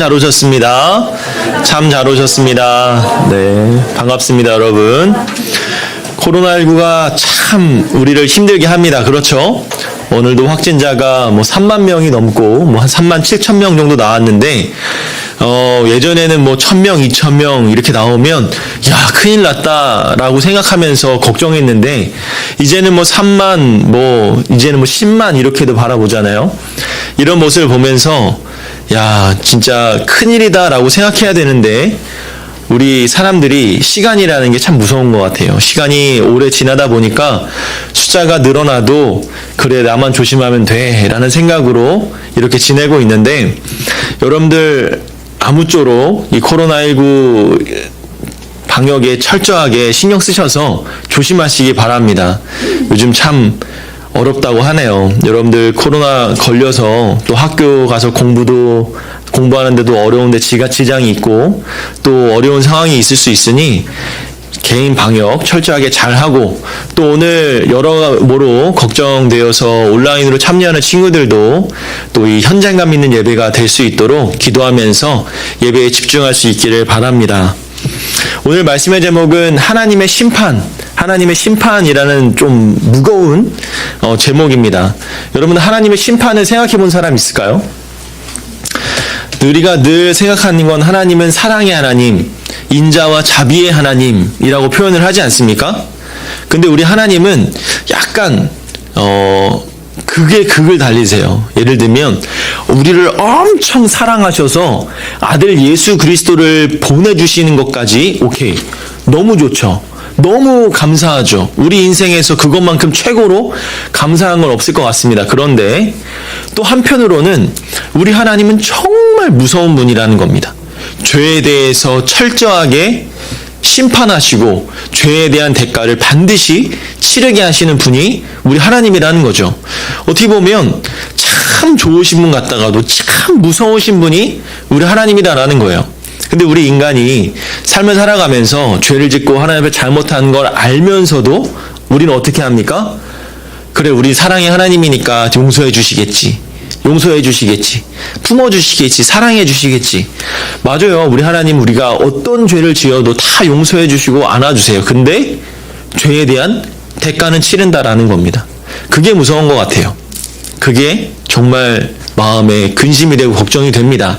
잘 오셨습니다. 참 잘 오셨습니다. 네, 반갑습니다, 여러분. 코로나19가 참 우리를 힘들게 합니다. 그렇죠? 오늘도 확진자가 3만 명이 넘고 한 3만 7천 명 정도 나왔는데 예전에는 1,000명, 2,000명 이렇게 나오면 야, 큰일 났다라고 생각하면서 걱정했는데 이제는 3만, 이제는 10만 이렇게도 바라보잖아요. 이런 모습을 보면서 야, 진짜 큰일이다라고 생각해야 되는데 우리 사람들이 시간이라는 게 참 무서운 것 같아요. 시간이 오래 지나다 보니까 숫자가 늘어나도 그래, 나만 조심하면 돼 라는 생각으로 이렇게 지내고 있는데 여러분들 아무쪼록 이 코로나19 방역에 철저하게 신경 쓰셔서 조심하시기 바랍니다. 요즘 참 어렵다고 하네요. 여러분들 코로나 걸려서 또 학교 가서 공부하는데도 어려운데 지장이 있고 또 어려운 상황이 있을 수 있으니 개인 방역 철저하게 잘하고 또 오늘 여러모로 걱정되어서 온라인으로 참여하는 친구들도 또 이 현장감 있는 예배가 될 수 있도록 기도하면서 예배에 집중할 수 있기를 바랍니다. 오늘 말씀의 제목은 하나님의 심판이라는 좀 무거운 제목입니다. 여러분, 하나님의 심판을 생각해 본 사람 있을까요? 우리가 늘 생각하는 건 하나님은 사랑의 하나님, 인자와 자비의 하나님이라고 표현을 하지 않습니까? 근데 우리 하나님은 약간 극에 극을 달리세요. 예를 들면 우리를 엄청 사랑하셔서 아들 예수 그리스도를 보내주시는 것까지 오케이, 너무 좋죠. 너무 감사하죠. 우리 인생에서 그것만큼 최고로 감사한 건 없을 것 같습니다. 그런데 또 한편으로는 우리 하나님은 정말 무서운 분이라는 겁니다. 죄에 대해서 철저하게 심판하시고 죄에 대한 대가를 반드시 치르게 하시는 분이 우리 하나님이라는 거죠. 어떻게 보면 참 좋으신 분 같다가도 참 무서우신 분이 우리 하나님이다라는 거예요. 근데 우리 인간이 삶을 살아가면서 죄를 짓고 하나님 앞에 잘못한 걸 알면서도 우리는 어떻게 합니까? 그래, 우리 사랑의 하나님이니까 용서해 주시겠지. 품어 주시겠지. 사랑해 주시겠지. 맞아요. 우리 하나님 우리가 어떤 죄를 지어도 다 용서해 주시고 안아주세요. 근데 죄에 대한 대가는 치른다라는 겁니다. 그게 무서운 것 같아요. 그게 정말 마음에 근심이 되고 걱정이 됩니다.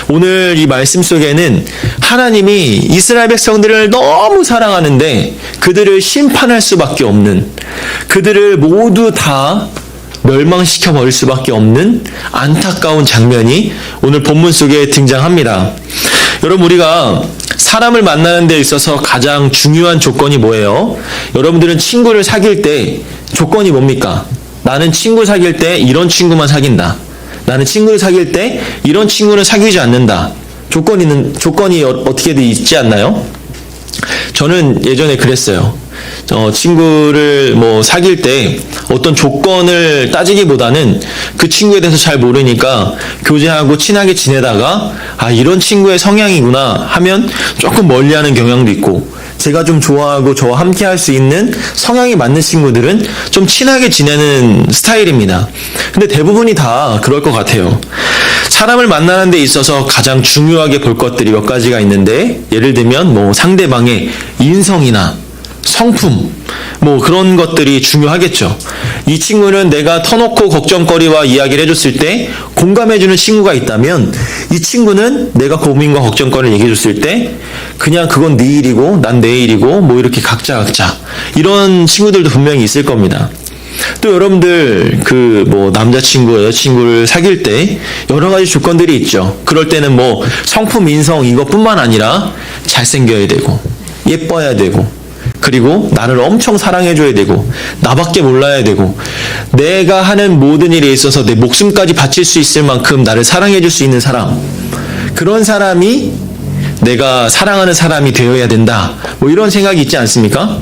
오늘 이 말씀 속에는 하나님이 이스라엘 백성들을 너무 사랑하는데 그들을 심판할 수밖에 없는, 그들을 모두 다 멸망시켜 버릴 수밖에 없는 안타까운 장면이 오늘 본문 속에 등장합니다. 여러분, 우리가 사람을 만나는 데 있어서 가장 중요한 조건이 뭐예요? 여러분들은 친구를 사귈 때 조건이 뭡니까? 나는 친구 사귈 때 이런 친구만 사귄다. 나는 친구를 사귈 때 이런 친구는 사귀지 않는다. 조건이 어떻게든 있지 않나요? 저는 예전에 그랬어요. 친구를 사귈 때 어떤 조건을 따지기보다는 그 친구에 대해서 잘 모르니까 교제하고 친하게 지내다가 이런 친구의 성향이구나 하면 조금 멀리하는 경향도 있고, 제가 좀 좋아하고 저와 함께 할 수 있는 성향이 맞는 친구들은 좀 친하게 지내는 스타일입니다. 근데 대부분이 다 그럴 것 같아요. 사람을 만나는 데 있어서 가장 중요하게 볼 것들이 몇 가지가 있는데, 예를 들면 상대방의 인성이나 성품, 그런 것들이 중요하겠죠. 이 친구는 내가 터놓고 걱정거리와 이야기를 해줬을 때 공감해주는 친구가 있다면, 이 친구는 내가 고민과 걱정거리를 얘기해줬을 때 그냥 그건 네 일이고 난 내 일이고 이렇게 각자 이런 친구들도 분명히 있을 겁니다. 또 여러분들 남자친구, 여자친구를 사귈 때 여러 가지 조건들이 있죠. 그럴 때는 성품, 인성 이것뿐만 아니라 잘생겨야 되고 예뻐야 되고, 그리고 나를 엄청 사랑해줘야 되고 나밖에 몰라야 되고 내가 하는 모든 일에 있어서 내 목숨까지 바칠 수 있을 만큼 나를 사랑해줄 수 있는 사람, 그런 사람이 내가 사랑하는 사람이 되어야 된다. 이런 생각이 있지 않습니까?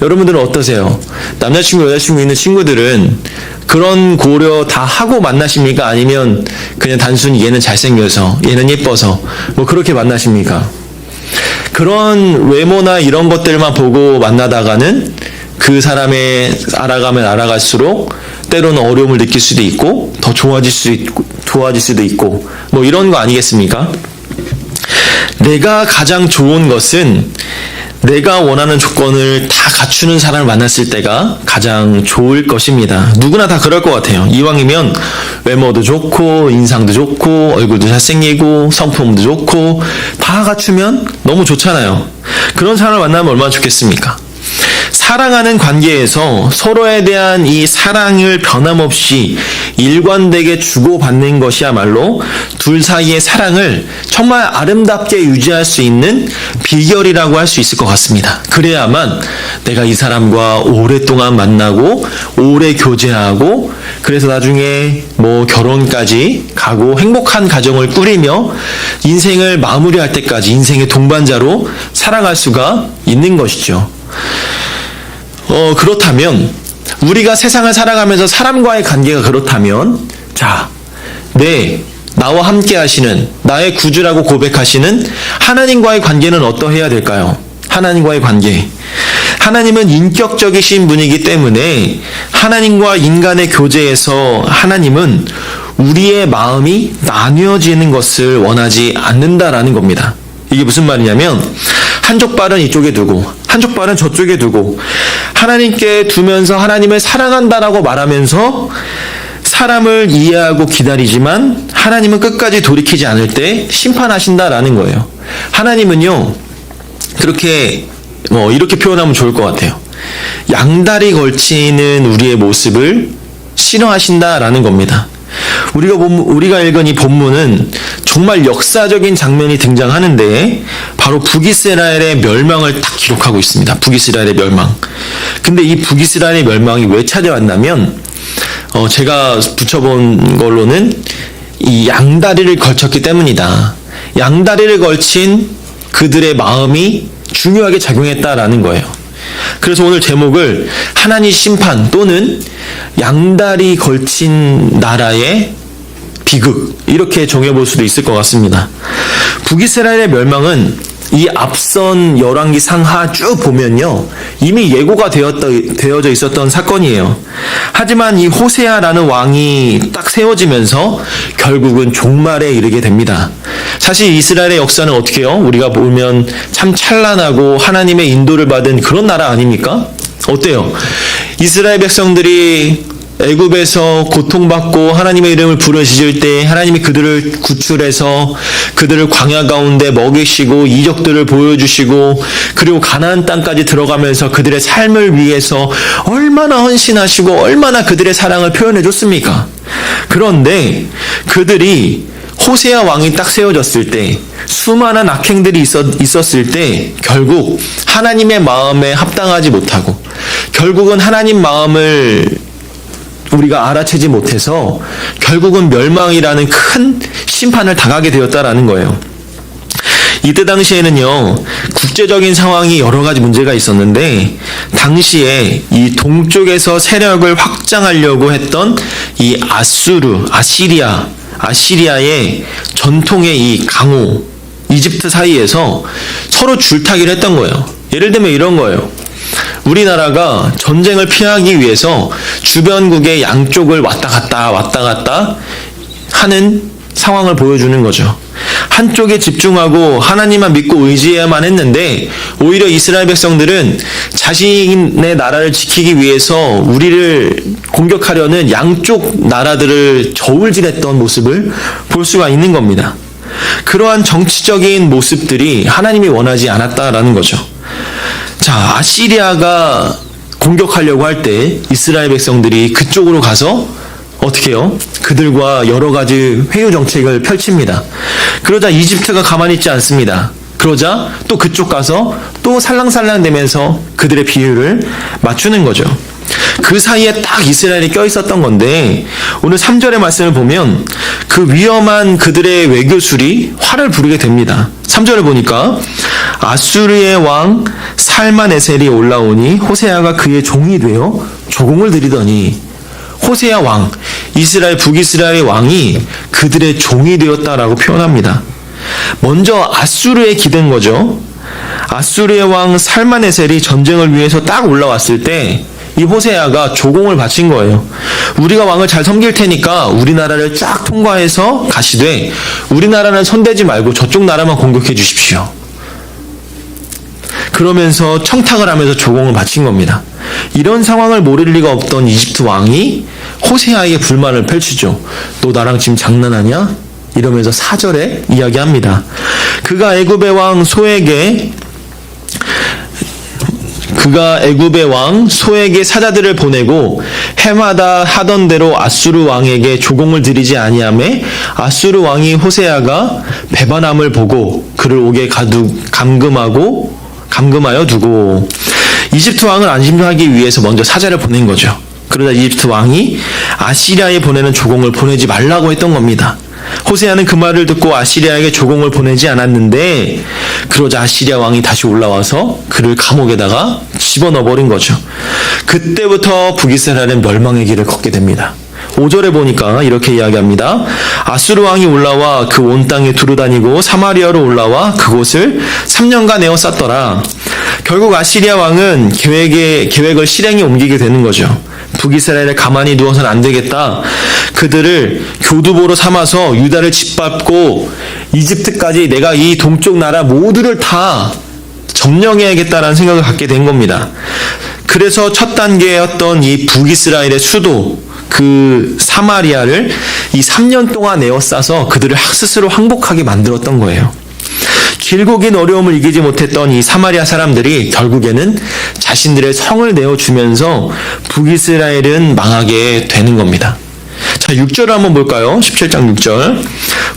여러분들은 어떠세요? 남자친구, 여자친구 있는 친구들은 그런 고려 다 하고 만나십니까? 아니면 그냥 단순히 얘는 잘생겨서, 얘는 예뻐서 그렇게 만나십니까? 그런 외모나 이런 것들만 보고 만나다가는 그 사람의 알아가면 알아갈수록 때로는 어려움을 느낄 수도 있고 더 좋아질 수도 있고 뭐 이런 거 아니겠습니까? 내가 가장 좋은 것은 내가 원하는 조건을 다 갖추는 사람을 만났을 때가 가장 좋을 것입니다. 누구나 다 그럴 것 같아요. 이왕이면 외모도 좋고 인상도 좋고 얼굴도 잘생기고 성품도 좋고 다 갖추면 너무 좋잖아요. 그런 사람을 만나면 얼마나 좋겠습니까? 사랑하는 관계에서 서로에 대한 이 사랑을 변함없이 일관되게 주고받는 것이야말로 둘 사이의 사랑을 정말 아름답게 유지할 수 있는 비결이라고 할 수 있을 것 같습니다. 그래야만 내가 이 사람과 오랫동안 만나고 오래 교제하고 그래서 나중에 뭐 결혼까지 가고 행복한 가정을 꾸리며 인생을 마무리할 때까지 인생의 동반자로 살아갈 수가 있는 것이죠. 그렇다면 우리가 세상을 살아가면서 사람과의 관계가 그렇다면 자, 나와 함께 하시는 나의 구주라고 고백하시는 하나님과의 관계는 어떠해야 될까요? 하나님과의 관계. 하나님은 인격적이신 분이기 때문에 하나님과 인간의 교제에서 하나님은 우리의 마음이 나뉘어지는 것을 원하지 않는다라는 겁니다. 이게 무슨 말이냐면 한쪽 발은 이쪽에 두고 한쪽 발은 저쪽에 두고 하나님께 두면서 하나님을 사랑한다라고 말하면서 사람을 이해하고 기다리지만 하나님은 끝까지 돌이키지 않을 때 심판하신다라는 거예요. 하나님은요 그렇게 이렇게 표현하면 좋을 것 같아요. 양다리 걸치는 우리의 모습을 싫어하신다라는 겁니다. 우리가 읽은 이 본문은 정말 역사적인 장면이 등장하는데 바로 북이스라엘의 멸망을 딱 기록하고 있습니다. 북이스라엘의 멸망. 근데 이 북이스라엘의 멸망이 왜 찾아왔냐면 제가 붙여본 걸로는 이 양다리를 걸쳤기 때문이다. 양다리를 걸친 그들의 마음이 중요하게 작용했다라는 거예요. 그래서 오늘 제목을 하나님 심판 또는 양다리 걸친 나라의 비극 이렇게 정해볼 수도 있을 것 같습니다. 북이스라엘의 멸망은 이 앞선 열왕기 상하 쭉 보면요 이미 예고가 되어져 있었던 사건이에요. 하지만 이 호세아라는 왕이 딱 세워지면서 결국은 종말에 이르게 됩니다. 사실 이스라엘의 역사는 어떻게 해요? 우리가 보면 참 찬란하고 하나님의 인도를 받은 그런 나라 아닙니까? 어때요? 이스라엘 백성들이 애굽에서 고통받고 하나님의 이름을 부르짖을 때 하나님이 그들을 구출해서 그들을 광야 가운데 먹이시고 이적들을 보여주시고 그리고 가나안 땅까지 들어가면서 그들의 삶을 위해서 얼마나 헌신하시고 얼마나 그들의 사랑을 표현해 줬습니까? 그런데 그들이 호세아 왕이 딱 세워졌을 때 수많은 악행들이 있었을 때 결국 하나님의 마음에 합당하지 못하고 결국은 하나님 마음을 우리가 알아채지 못해서 결국은 멸망이라는 큰 심판을 당하게 되었다라는 거예요. 이때 당시에는요 국제적인 상황이 여러 가지 문제가 있었는데 당시에 이 동쪽에서 세력을 확장하려고 했던 이 아시리아의 전통의 이 강호 이집트 사이에서 서로 줄타기를 했던 거예요. 예를 들면 이런 거예요. 우리나라가 전쟁을 피하기 위해서 주변국의 양쪽을 왔다 갔다 하는 상황을 보여주는 거죠. 한쪽에 집중하고 하나님만 믿고 의지해야만 했는데 오히려 이스라엘 백성들은 자신의 나라를 지키기 위해서 우리를 공격하려는 양쪽 나라들을 저울질했던 모습을 볼 수가 있는 겁니다. 그러한 정치적인 모습들이 하나님이 원하지 않았다라는 거죠. 자, 아시리아가 공격하려고 할 때 이스라엘 백성들이 그쪽으로 가서 어떻게 해요? 그들과 여러 가지 회유 정책을 펼칩니다. 그러자 이집트가 가만히 있지 않습니다. 그러자 또 그쪽 가서 또 살랑살랑 대면서 그들의 비율을 맞추는 거죠. 그 사이에 딱 이스라엘이 껴있었던 건데 오늘 3절의 말씀을 보면 그 위험한 그들의 외교술이 화를 부르게 됩니다. 3절을 보니까 아수르의 왕 살마네셀이 올라오니 호세아가 그의 종이 되어 조공을 드리더니 호세아 왕, 이스라엘 북이스라엘의 왕이 그들의 종이 되었다라고 표현합니다. 먼저 아수르에 기댄 거죠. 아수르의 왕 살마네셀이 전쟁을 위해서 딱 올라왔을 때 이 호세아가 조공을 바친 거예요. 우리가 왕을 잘 섬길 테니까 우리나라를 쫙 통과해서 가시되 우리나라는 손대지 말고 저쪽 나라만 공격해 주십시오. 그러면서 청탁을 하면서 조공을 바친 겁니다. 이런 상황을 모를 리가 없던 이집트 왕이 호세아에게 불만을 펼치죠. 너 나랑 지금 장난하냐? 이러면서 4절에 이야기합니다. 그가 애굽의 왕 소에게 사자들을 보내고 해마다 하던 대로 아수르 왕에게 조공을 드리지 아니하매 아수르 왕이 호세아가 배반함을 보고 그를 옥에 감금하여 두고 이집트 왕을 안심하기 위해서 먼저 사자를 보낸 거죠. 그러다 이집트 왕이 아시리아에 보내는 조공을 보내지 말라고 했던 겁니다. 호세아는 그 말을 듣고 아시리아에게 조공을 보내지 않았는데 그러자 아시리아 왕이 다시 올라와서 그를 감옥에다가 집어넣어버린 거죠. 그때부터 북이스라엘은 멸망의 길을 걷게 됩니다. 5절에 보니까 이렇게 이야기합니다. 아수르 왕이 올라와 그 온 땅에 두루다니고 사마리아로 올라와 그곳을 3년간 에워쌌더라. 결국 아시리아 왕은 계획을 실행에 옮기게 되는 거죠. 북이스라엘에 가만히 두어서는 안 되겠다. 그들을 교두보로 삼아서 유다를 짓밟고 이집트까지 내가 이 동쪽 나라 모두를 다 점령해야겠다라는 생각을 갖게 된 겁니다. 그래서 첫 단계였던 이 북이스라엘의 수도 그 사마리아를 이 3년 동안 에워싸서 그들을 스스로 항복하게 만들었던 거예요. 길고 긴 어려움을 이기지 못했던 이 사마리아 사람들이 결국에는 자신들의 성을 내어주면서 북이스라엘은 망하게 되는 겁니다. 자, 6절을 한번 볼까요? 17장 6절.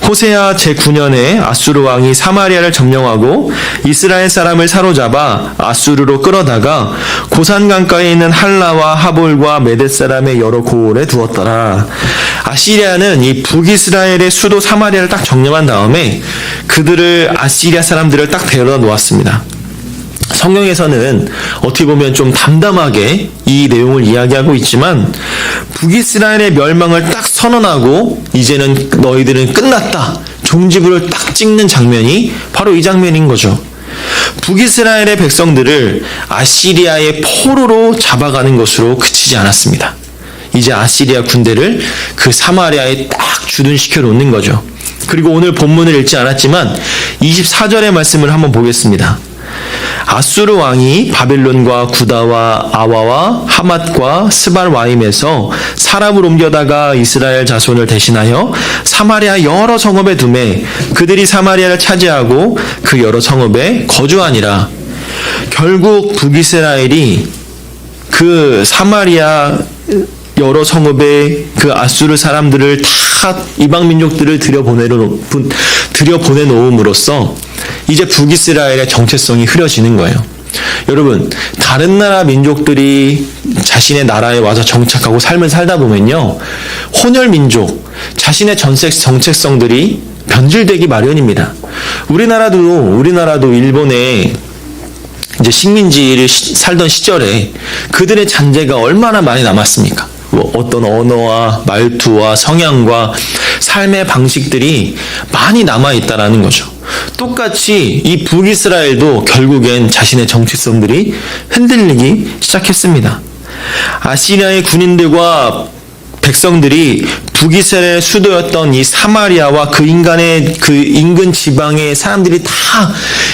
호세아 제9년에 아수르 왕이 사마리아를 점령하고 이스라엘 사람을 사로잡아 아수르로 끌어다가 고산 강가에 있는 할라와 하볼과 메댓 사람의 여러 고을에 두었더라. 아시리아는 이 북이스라엘의 수도 사마리아를 딱 점령한 다음에 그들을 아시리아 사람들을 딱 데려다 놓았습니다. 성경에서는 어떻게 보면 좀 담담하게 이 내용을 이야기하고 있지만 북이스라엘의 멸망을 딱 선언하고 이제는 너희들은 끝났다. 종지부를 딱 찍는 장면이 바로 이 장면인 거죠. 북이스라엘의 백성들을 아시리아의 포로로 잡아가는 것으로 그치지 않았습니다. 이제 아시리아 군대를 그 사마리아에 딱 주둔시켜 놓는 거죠. 그리고 오늘 본문을 읽지 않았지만 24절의 말씀을 한번 보겠습니다. 아수르 왕이 바벨론과 구다와 아와와 하맛과 스발와임에서 사람을 옮겨다가 이스라엘 자손을 대신하여 사마리아 여러 성읍에 두매 그들이 사마리아를 차지하고 그 여러 성읍에 거주하니라. 결국 북이스라엘이 그 사마리아 여러 성읍에 그 아수르 사람들을 다 이방 민족들을 들여보내놓음으로써 이제 북이스라엘의 정체성이 흐려지는 거예요. 여러분, 다른 나라 민족들이 자신의 나라에 와서 정착하고 삶을 살다 보면요, 혼혈 민족, 자신의 정체성들이 변질되기 마련입니다. 우리나라도 일본에 이제 식민지를 살던 시절에 그들의 잔재가 얼마나 많이 남았습니까? 어떤 언어와 말투와 성향과 삶의 방식들이 많이 남아있다라는 거죠. 똑같이 이 북이스라엘도 결국엔 자신의 정체성들이 흔들리기 시작했습니다. 아시리아의 군인들과 백성들이 북이스라엘의 수도였던 이 사마리아와 그 인근 지방의 사람들이 다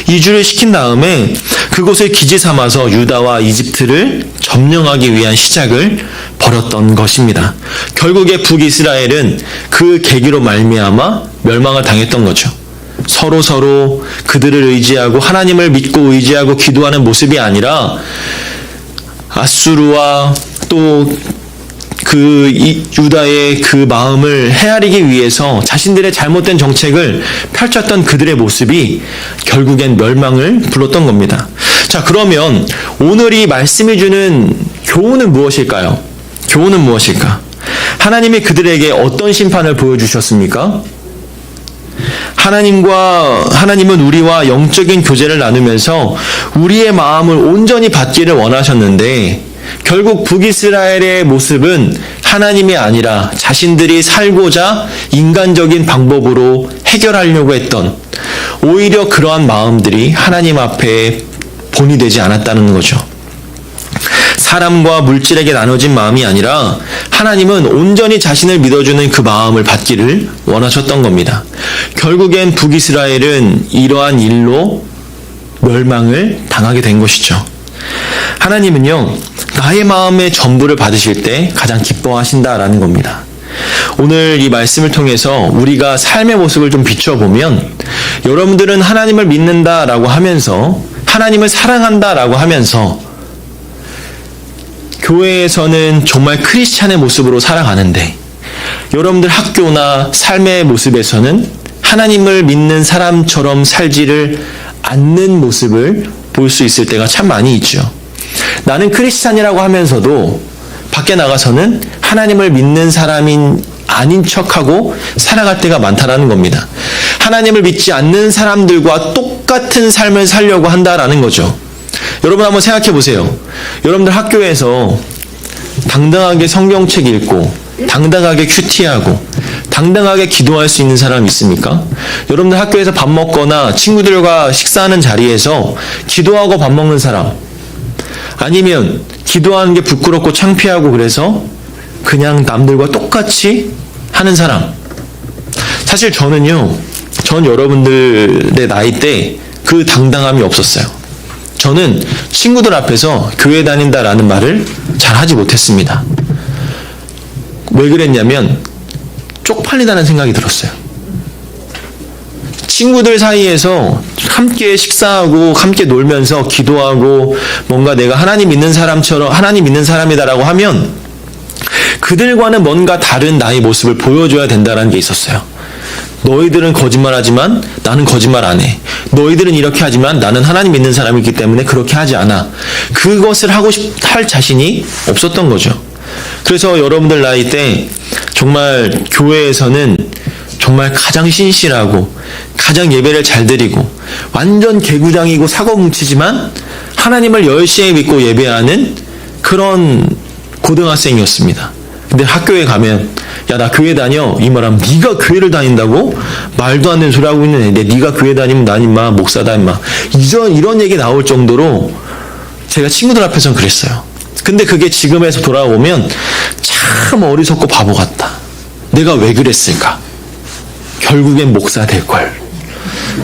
이주를 시킨 다음에 그곳을 기지 삼아서 유다와 이집트를 점령하기 위한 시작을 벌였던 것입니다. 결국에 북이스라엘은 그 계기로 말미암아 멸망을 당했던 거죠. 서로 그들을 의지하고 하나님을 믿고 의지하고 기도하는 모습이 아니라 아수르와 또 그 유다의 그 마음을 헤아리기 위해서 자신들의 잘못된 정책을 펼쳤던 그들의 모습이 결국엔 멸망을 불렀던 겁니다. 자, 그러면 오늘 이 말씀이 주는 교훈은 무엇일까요? 교훈은 무엇일까? 하나님이 그들에게 어떤 심판을 보여주셨습니까? 하나님은 우리와 영적인 교제를 나누면서 우리의 마음을 온전히 받기를 원하셨는데 결국 북이스라엘의 모습은 하나님이 아니라 자신들이 살고자 인간적인 방법으로 해결하려고 했던 오히려 그러한 마음들이 하나님 앞에 본이 되지 않았다는 거죠. 사람과 물질에게 나눠진 마음이 아니라 하나님은 온전히 자신을 믿어주는 그 마음을 받기를 원하셨던 겁니다. 결국엔 북이스라엘은 이러한 일로 멸망을 당하게 된 것이죠. 하나님은요, 나의 마음의 전부를 받으실 때 가장 기뻐하신다라는 겁니다. 오늘 이 말씀을 통해서 우리가 삶의 모습을 좀 비춰보면 여러분들은 하나님을 믿는다라고 하면서 하나님을 사랑한다라고 하면서 교회에서는 정말 크리스찬의 모습으로 살아가는데 여러분들 학교나 삶의 모습에서는 하나님을 믿는 사람처럼 살지를 않는 모습을 볼 수 있을 때가 참 많이 있죠. 나는 크리스찬이라고 하면서도 밖에 나가서는 하나님을 믿는 사람인 아닌 척하고 살아갈 때가 많다라는 겁니다. 하나님을 믿지 않는 사람들과 똑같은 삶을 살려고 한다라는 거죠. 여러분 한번 생각해 보세요. 여러분들 학교에서 당당하게 성경책 읽고 당당하게 큐티하고 당당하게 기도할 수 있는 사람 있습니까? 여러분들 학교에서 밥 먹거나 친구들과 식사하는 자리에서 기도하고 밥 먹는 사람, 아니면 기도하는 게 부끄럽고 창피하고 그래서 그냥 남들과 똑같이 하는 사람. 사실 전 여러분들의 나이 때 그 당당함이 없었어요. 저는 친구들 앞에서 교회 다닌다라는 말을 잘 하지 못했습니다. 왜 그랬냐면 쪽팔리다는 생각이 들었어요. 친구들 사이에서 함께 식사하고 함께 놀면서 기도하고 뭔가 내가 하나님 믿는 사람처럼 하나님 믿는 사람이다라고 하면 그들과는 뭔가 다른 나의 모습을 보여줘야 된다는 게 있었어요. 너희들은 거짓말하지만 나는 거짓말 안 해. 너희들은 이렇게 하지만 나는 하나님 믿는 사람이기 때문에 그렇게 하지 않아. 그것을 할 자신이 없었던 거죠. 그래서 여러분들 나이 때 정말 교회에서는 정말 가장 신실하고 가장 예배를 잘 드리고 완전 개구장이고 사고 뭉치지만 하나님을 열심히 믿고 예배하는 그런 고등학생이었습니다. 근데 학교에 가면 야, 나 교회 다녀. 이 말하면 네가 교회를 다닌다고? 말도 안 되는 소리 하고 있는 애인데 네가 교회 다니면 난 임마 목사다 임마. 이런 얘기 나올 정도로 제가 친구들 앞에서는 그랬어요. 근데 그게 지금에서 돌아보면 참 어리석고 바보 같다. 내가 왜 그랬을까? 결국엔 목사 될걸.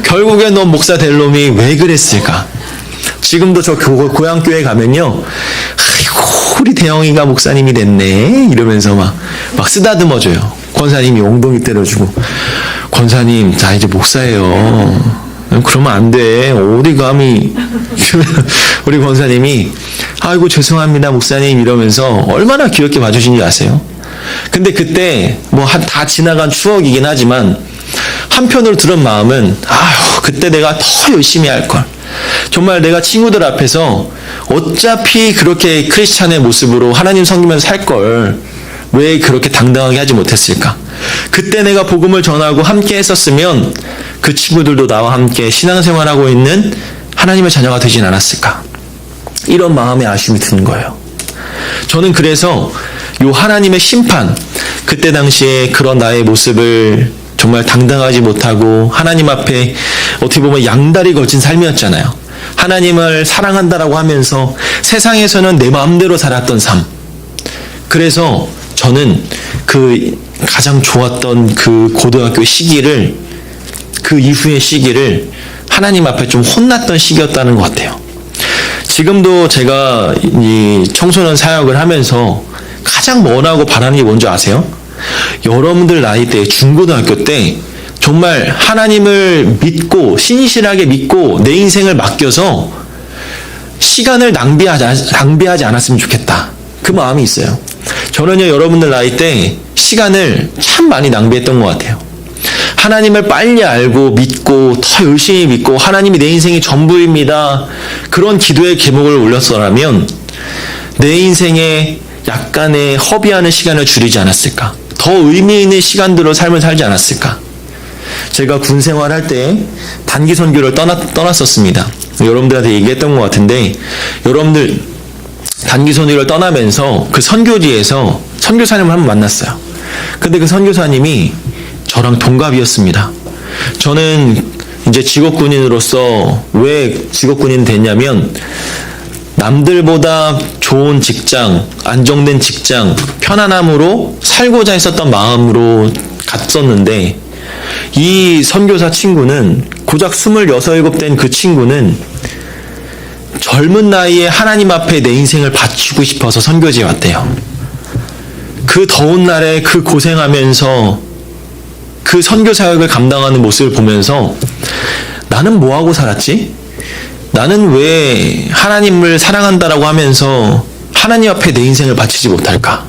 결국엔 넌 목사 될 놈이 왜 그랬을까? 지금도 저 고향교회 가면요, 아이고 우리 대영이가 목사님이 됐네 이러면서 막 쓰다듬어줘요. 권사님이 엉덩이 때려주고, 권사님 나 이제 목사예요. 그러면 안 돼. 어디 감히. 우리 권사님이 아이고 죄송합니다 목사님 이러면서 얼마나 귀엽게 봐주신지 아세요? 근데 그때 다 지나간 추억이긴 하지만 한편으로 들은 마음은 아휴 그때 내가 더 열심히 할걸. 정말 내가 친구들 앞에서 어차피 그렇게 크리스찬의 모습으로 하나님 섬기면서 살걸 왜 그렇게 당당하게 하지 못했을까? 그때 내가 복음을 전하고 함께 했었으면 그 친구들도 나와 함께 신앙생활하고 있는 하나님의 자녀가 되진 않았을까? 이런 마음의 아쉬움이 드는 거예요. 저는 그래서 요 하나님의 심판, 그때 당시에 그런 나의 모습을 정말 당당하지 못하고 하나님 앞에 어떻게 보면 양다리 걸친 삶이었잖아요. 하나님을 사랑한다라고 하면서 세상에서는 내 마음대로 살았던 삶. 그래서 저는 그 가장 좋았던 그 고등학교 시기를, 그 이후의 시기를 하나님 앞에 좀 혼났던 시기였다는 것 같아요. 지금도 제가 이 청소년 사역을 하면서 가장 원하고 바라는 게 뭔지 아세요? 여러분들 나이 때, 중고등학교 때 정말 하나님을 믿고 신실하게 믿고 내 인생을 맡겨서 시간을 낭비하지 않았으면 좋겠다. 그 마음이 있어요. 저는요, 여러분들 나이 때 시간을 참 많이 낭비했던 것 같아요. 하나님을 빨리 알고 믿고 더 열심히 믿고 하나님이 내 인생의 전부입니다. 그런 기도의 제목을 올렸더라면 내 인생에 약간의 허비하는 시간을 줄이지 않았을까? 더 의미 있는 시간들로 삶을 살지 않았을까? 제가 군 생활할 때 단기 선교를 떠났었습니다. 여러분들한테 얘기했던 것 같은데, 여러분들 단기 선교를 떠나면서 그 선교지에서 선교사님을 한번 만났어요. 근데 그 선교사님이 저랑 동갑이었습니다. 저는 이제 직업군인으로서 왜 직업군인 됐냐면, 남들보다 좋은 직장, 안정된 직장, 편안함으로 살고자 했었던 마음으로 갔었는데, 이 선교사 친구는, 고작 26, 7 된 그 친구는 젊은 나이에 하나님 앞에 내 인생을 바치고 싶어서 선교지에 왔대요. 그 더운 날에 그 고생하면서 그 선교 사역을 감당하는 모습을 보면서 나는 뭐하고 살았지? 나는 왜 하나님을 사랑한다라고 하면서 하나님 앞에 내 인생을 바치지 못할까?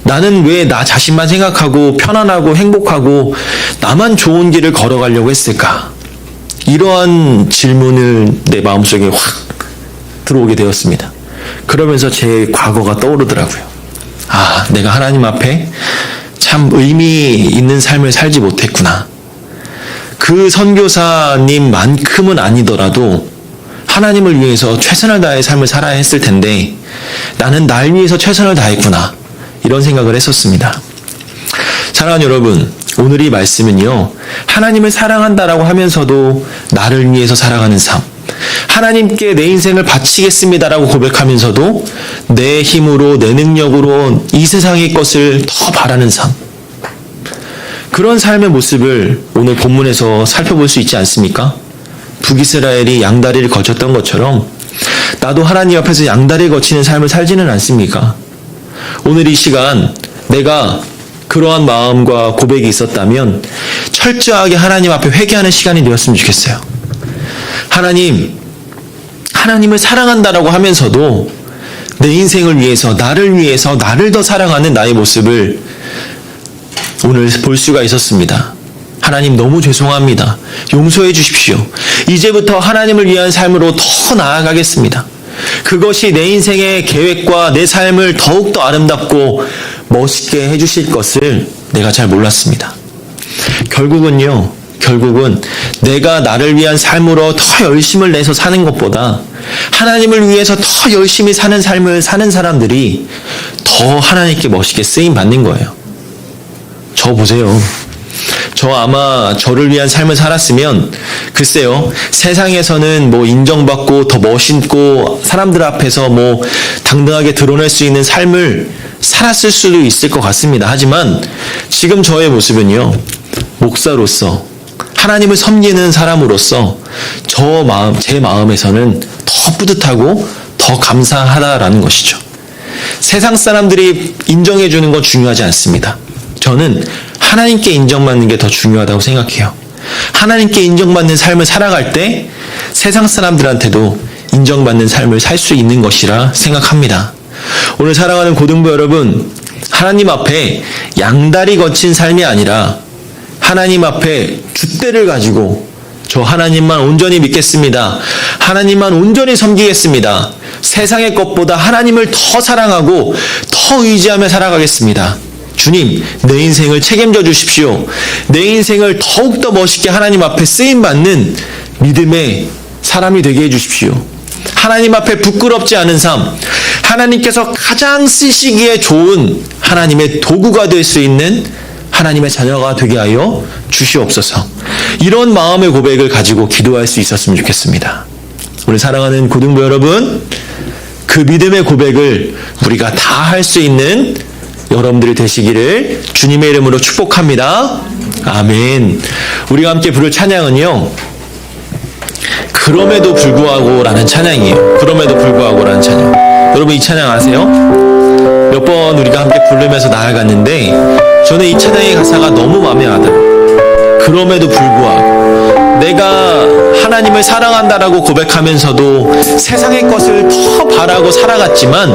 나는 왜 나 자신만 생각하고 편안하고 행복하고 나만 좋은 길을 걸어가려고 했을까? 이러한 질문을 내 마음속에 확 들어오게 되었습니다. 그러면서 제 과거가 떠오르더라고요. 아, 내가 하나님 앞에 참 의미 있는 삶을 살지 못했구나. 그 선교사님만큼은 아니더라도 하나님을 위해서 최선을 다해 삶을 살아야 했을 텐데 나는 날 위해서 최선을 다했구나. 이런 생각을 했었습니다. 사랑하는 여러분, 오늘 이 말씀은요, 하나님을 사랑한다라고 하면서도 나를 위해서 살아가는 삶, 하나님께 내 인생을 바치겠습니다라고 고백하면서도 내 힘으로, 내 능력으로 이 세상의 것을 더 바라는 삶, 그런 삶의 모습을 오늘 본문에서 살펴볼 수 있지 않습니까? 북이스라엘이 양다리를 거쳤던 것처럼 나도 하나님 앞에서 양다리를 거치는 삶을 살지는 않습니까? 오늘 이 시간 내가 그러한 마음과 고백이 있었다면 철저하게 하나님 앞에 회개하는 시간이 되었으면 좋겠어요. 하나님을 사랑한다라고 하면서도 내 인생을 위해서, 나를 더 사랑하는 나의 모습을 오늘 볼 수가 있었습니다. 하나님 너무 죄송합니다. 용서해 주십시오. 이제부터 하나님을 위한 삶으로 더 나아가겠습니다. 그것이 내 인생의 계획과 내 삶을 더욱더 아름답고 멋있게 해주실 것을 내가 잘 몰랐습니다. 결국은 내가 나를 위한 삶으로 더 열심을 내서 사는 것보다 하나님을 위해서 더 열심히 사는 삶을 사는 사람들이 더 하나님께 멋있게 쓰임 받는 거예요. 저 보세요. 저 아마 저를 위한 삶을 살았으면 글쎄요, 세상에서는 뭐 인정받고 더 멋있고 사람들 앞에서 뭐 당당하게 드러낼 수 있는 삶을 살았을 수도 있을 것 같습니다. 하지만 지금 저의 모습은요, 목사로서 하나님을 섬기는 사람으로서 제 마음에서는 더 뿌듯하고 더 감사하다라는 것이죠. 세상 사람들이 인정해 주는 건 중요하지 않습니다. 저는 하나님께 인정받는 게 더 중요하다고 생각해요. 하나님께 인정받는 삶을 살아갈 때 세상 사람들한테도 인정받는 삶을 살 수 있는 것이라 생각합니다. 오늘 사랑하는 고등부 여러분, 하나님 앞에 양다리 거친 삶이 아니라 하나님 앞에 줏대를 가지고 저 하나님만 온전히 믿겠습니다. 하나님만 온전히 섬기겠습니다. 세상의 것보다 하나님을 더 사랑하고 더 의지하며 살아가겠습니다. 주님, 내 인생을 책임져 주십시오. 내 인생을 더욱더 멋있게 하나님 앞에 쓰임받는 믿음의 사람이 되게 해주십시오. 하나님 앞에 부끄럽지 않은 삶, 하나님께서 가장 쓰시기에 좋은 하나님의 도구가 될 수 있는 하나님의 자녀가 되게 하여 주시옵소서. 이런 마음의 고백을 가지고 기도할 수 있었으면 좋겠습니다. 우리 사랑하는 고등부 여러분, 그 믿음의 고백을 우리가 다 할 수 있는 여러분들이 되시기를 주님의 이름으로 축복합니다. 아멘. 우리가 함께 부를 찬양은요, 그럼에도 불구하고 라는 찬양이에요. 그럼에도 불구하고 라는 찬양. 여러분 이 찬양 아세요? 몇 번 우리가 함께 부르면서 나아갔는데 저는 이 찬양의 가사가 너무 마음에 와닿아요. 그럼에도 불구하고 내가 하나님을 사랑한다라고 고백하면서도 세상의 것을 더 바라고 살아갔지만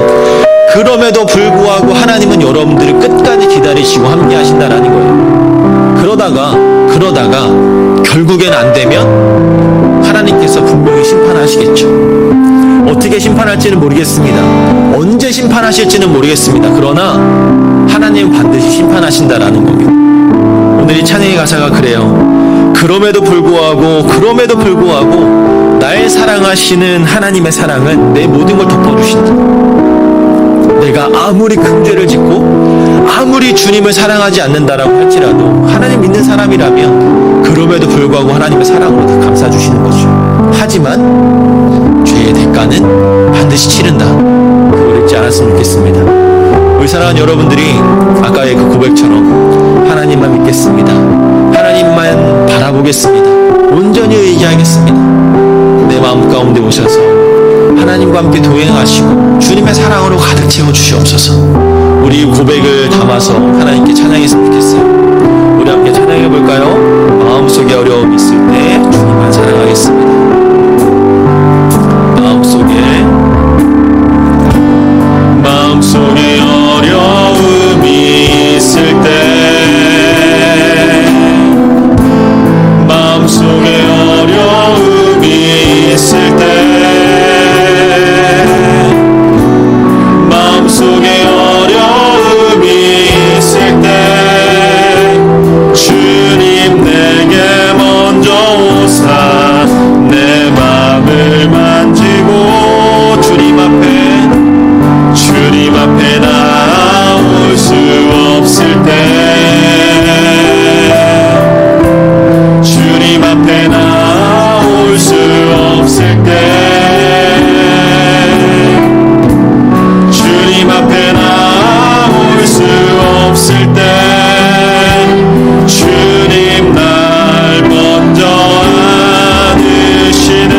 그럼에도 불구하고 하나님은 여러분들을 끝까지 기다리시고 함께 하신다라는 거예요. 그러다가 결국엔 안 되면 하나님께서 분명히 심판하시겠죠. 어떻게 심판할지는 모르겠습니다. 언제 심판하실지는 모르겠습니다. 그러나 하나님은 반드시 심판하신다라는 겁니다. 오늘 이 찬양의 가사가 그래요. 그럼에도 불구하고 날 사랑하시는 하나님의 사랑은 내 모든 걸 덮어주신다. 내가 아무리 큰 죄를 짓고 아무리 주님을 사랑하지 않는다라고 할지라도 하나님 믿는 사람이라면 그럼에도 불구하고 하나님의 사랑으로 다 감싸주시는 거죠. 하지만 죄의 우리의 대가는 반드시 치른다. 그걸 잊지 않았으면 좋겠습니다. 우리 사랑하는 여러분들이 아까의 그 고백처럼 하나님만 믿겠습니다. 하나님만 바라보겠습니다. 온전히 의지하겠습니다. 내 마음 가운데 오셔서 하나님과 함께 동행하시고 주님의 사랑으로 가득 채워 주시옵소서. 우리 고백을 담아서 하나님께 찬양했으면 좋겠어요. 우리 함께 찬양해 볼까요? 마음속에 어려움이 있을 때 주님만 사랑하겠습니다. 마음속에 어려움이 있을 때, 마음속에 어려움이 있을 때, 마음속에 어려움이 있을 때 주님 내게 먼저 오사 내 맘을 만지고 주님 앞에 나올 수 없을 때, 주님 앞에 나올 수 없을 때, 주님 앞에 나올 수 없을 때 주님 날 먼저 안으시네.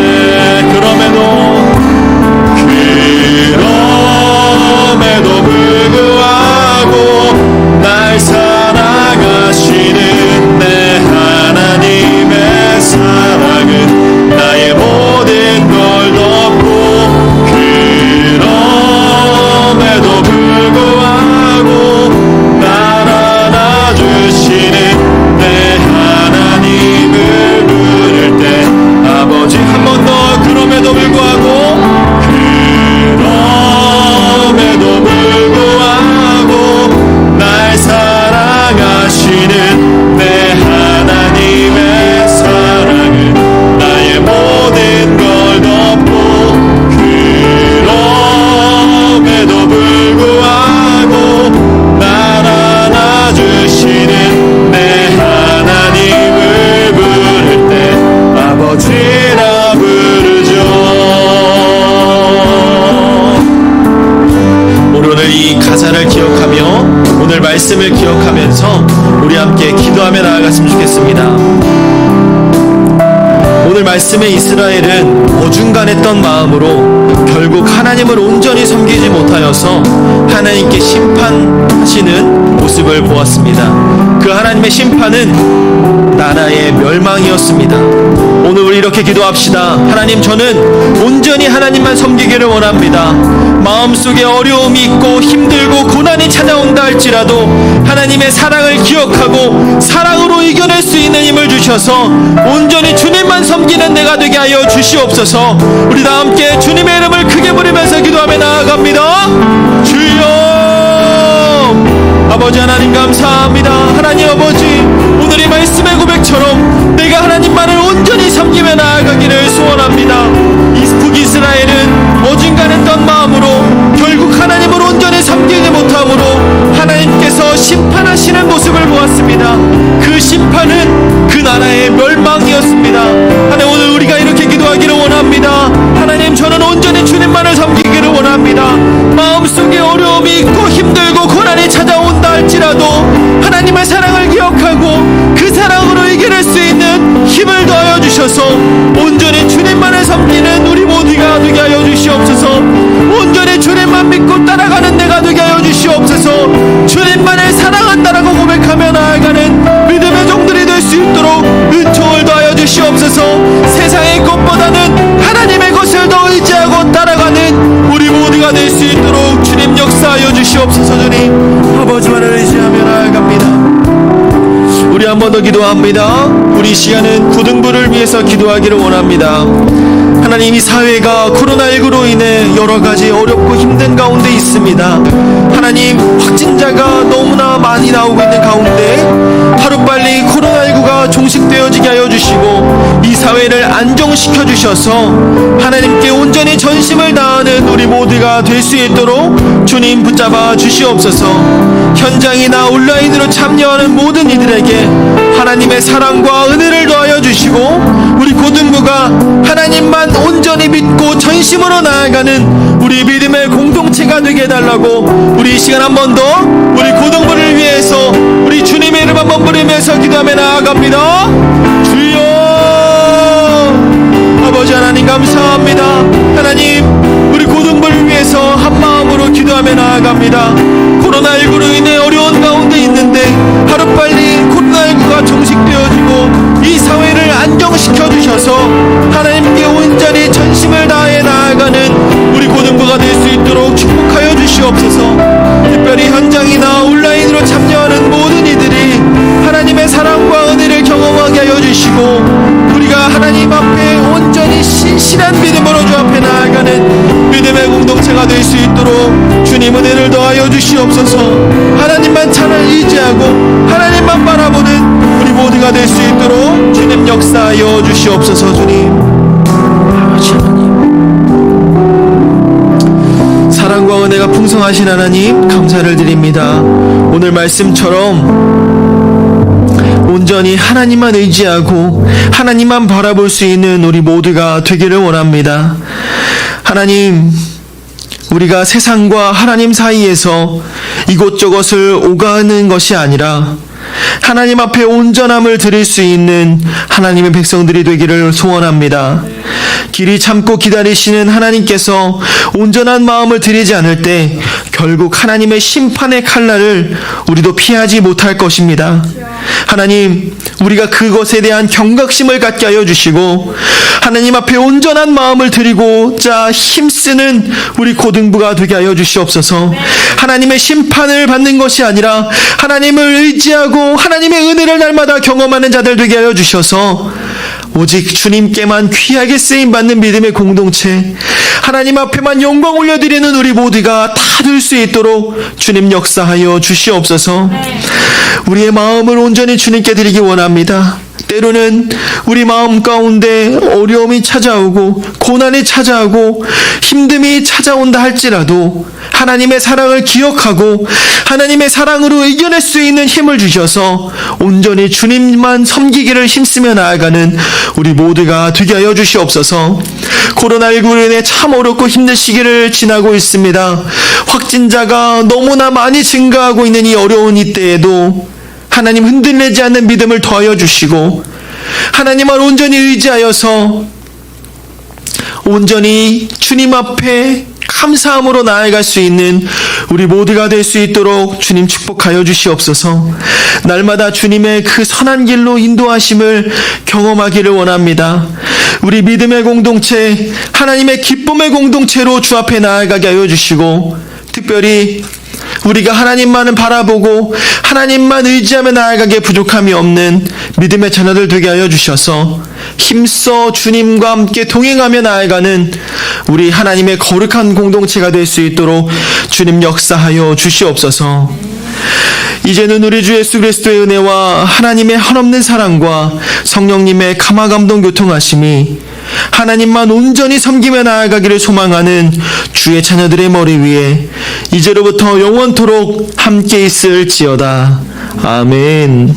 그럼에도 불구하고 날 사랑하시는 내 하나님의 사랑은 나의 모든 걸 덮고, 그럼에도 불구하고 날 안아주시는 내 하나님을 부를 때, 아버지 한 번 더 그럼에도 불구하고, 그럼에도 불구하고 날 사랑하시는 내 하나님의 사랑은 나의 모든 걸 덮고, 그럼에도 불구하고 날 안아주시는 내 하나님을 부를 때 아버지라 부르죠. 오늘 이 가사를 기억하며 오늘 말씀을 기억하면서 우리 함께 기도하며 나아갔으면 좋겠습니다. 오늘 말씀의 이스라엘은 어중간했던 마음으로 결국 하나님을 온전히 섬기지 못하여서 하나님께 심판하시는 모습을 보았습니다. 그 하나님의 심판은 나라의 멸망이었습니다. 오늘 우리 이렇게 기도합시다. 하나님, 저는 온전히 하나님만 섬기기를 원합니다. 마음속에 어려움이 있고 힘들고 고난이 찾아온다 할지라도 하나님의 사랑을 기억하고 사랑으로 이겨낼 수 있는 힘을 주셔서 온전히 주님만 섬기는 내가 되게 하여 주시옵소서. 우리 다 함께 주님의 이름을 크게 부르면서 기도하며 나아갑니다. 주여, 아버지 하나님 감사합니다. 하나님 아버지, 오늘 이 말씀의 고백처럼 내가 하나님만을 온전히 섬기며 나아가기를 소원합니다. 북이스라엘은 어중간했던 마음으로 결국 하나님을 온전히 섬기지 못함으로 하나님께서 심판하시는 모습을 보았습니다. 그 심판은 그 나라의 멸망이었습니다. 하나님, 오늘 우리가 이렇게 기도하기를 원합니다. 하나님, 저는 온전히 주님만을 섬기기를 원합니다. 마음속에 어려움이 있고 힘들고 고난이 찾아온다 할지라도 하나님의 사랑을 기억하고 그 사랑으로 이겨낼 수 있는 힘을 더하여 주셔서 온전히 주님만을 섬기는 우리 모두가 되게 하여 주시옵소서. 온전히 주님만 믿고 따라가는 내가 되게 하여 주시옵소서. 주님만을 사랑한다라고 고백하며 나아가는 믿음의 종들이 될 수 있도록 은총을 더하여 주시옵소서. 세상의 것보다는 하나님의 것을 더 의지하고 따라가는 우리 모두가 될 수 있도록 주님 역사하여 주시옵소서. 주님, 아버지만을 의지하며 나아갑니다. 우리 한 번 더 기도합니다. 우리 시간은 고등부를 위해서 기도하기를 원합니다. 하나님, 이 사회가 코로나19로 인해 여러 가지 어렵고 힘든 가운데 있습니다. 하나님, 확진자가 너무나 많이 나오고 있는 가운데 하루빨리 코로나19가 종식되어지게 하여 주시고 이 사회를 안정시켜 주셔서 하나님께 온전히 전심을 다하는 우리 모두가 될 수 있도록 주님 붙잡아 주시옵소서. 현장이나 온라인으로 참여하는 모든 이들에게 하나님의 사랑과 은혜를 더하여 주시고 우리 고등부가 하나님 하나님만 온전히 믿고 전심으로 나아가는 우리 믿음의 공동체가 되게 해달라고 우리 이 시간 한 번 더 우리 고등부를 위해서 우리 주님의 이름 한번 부르면서 기도하며 나아갑니다. 주여, 아버지 하나님 감사합니다. 하나님, 우리 고등부를 위해서 한 마음으로 기도하며 나아갑니다. 코로나19로 인해 어려운 가운데 있는데 하루빨리 코로나19가 종식되어지고 이 사회를 안정시켜 주셔서 하나님께 온전히 전심을 다해 나아가는 우리 고등부가 될 수 있도록 축복하여 주시옵소서. 특별히 현장이나 온라인으로 참여하는 모든 이들이 하나님의 사랑과 은혜를 경험하게 하여 주시고 우리가 하나님 앞에 온전히 신실한 믿음으로 주 앞에 나아가는 믿음의 공동체가 될 수 있도록 주님 은혜를 더하여 주시옵소서. 하나님만 차라리 의지하고 하나님만 바라보는 우리 모두가 될 수 있도록 주님 역사하여 주시옵소서. 주님, 아버지 하나님, 사랑과 은혜가 풍성하신 하나님 감사를 드립니다. 오늘 말씀처럼 온전히 하나님만 의지하고 하나님만 바라볼 수 있는 우리 모두가 되기를 원합니다. 하나님, 우리가 세상과 하나님 사이에서 이곳저곳을 오가는 것이 아니라 하나님 앞에 온전함을 드릴 수 있는 하나님의 백성들이 되기를 소원합니다. 길이 참고 기다리시는 하나님께서 온전한 마음을 드리지 않을 때 결국 하나님의 심판의 칼날을 우리도 피하지 못할 것입니다. 하나님, 우리가 그것에 대한 경각심을 갖게 하여 주시고 하나님 앞에 온전한 마음을 드리고자 힘쓰는 우리 고등부가 되게 하여 주시옵소서. 하나님의 심판을 받는 것이 아니라 하나님을 의지하고 하나님의 은혜를 날마다 경험하는 자들 되게 하여 주셔서 오직 주님께만 귀하게 쓰임받는 믿음의 공동체, 하나님 앞에만 영광 올려드리는 우리 모두가 다 될 수 있도록 주님 역사하여 주시옵소서. 우리의 마음을 온전히 주님께 드리기 원합니다. 때로는 우리 마음 가운데 어려움이 찾아오고 고난이 찾아오고 힘듦이 찾아온다 할지라도 하나님의 사랑을 기억하고 하나님의 사랑으로 이겨낼 수 있는 힘을 주셔서 온전히 주님만 섬기기를 힘쓰며 나아가는 우리 모두가 되게 하여 주시옵소서. 코로나19로 인해 참 어렵고 힘든 시기를 지나고 있습니다. 확진자가 너무나 많이 증가하고 있는 이 어려운 이때에도 하나님 흔들리지 않는 믿음을 더하여 주시고 하나님을 온전히 의지하여서 온전히 주님 앞에 감사함으로 나아갈 수 있는 우리 모두가 될 수 있도록 주님 축복하여 주시옵소서. 날마다 주님의 그 선한 길로 인도하심을 경험하기를 원합니다. 우리 믿음의 공동체, 하나님의 기쁨의 공동체로 주 앞에 나아가게 하여 주시고 특별히 우리가 하나님만을 바라보고 하나님만 의지하며 나아가기에 부족함이 없는 믿음의 자녀들 되게 하여 주셔서 힘써 주님과 함께 동행하며 나아가는 우리 하나님의 거룩한 공동체가 될 수 있도록 주님 역사하여 주시옵소서. 이제는 우리 주 예수 그리스도의 은혜와 하나님의 한없는 사랑과 성령님의 감화감동 교통하심이 하나님만 온전히 섬기며 나아가기를 소망하는 주의 자녀들의 머리 위에 이제로부터 영원토록 함께 있을지어다. 아멘.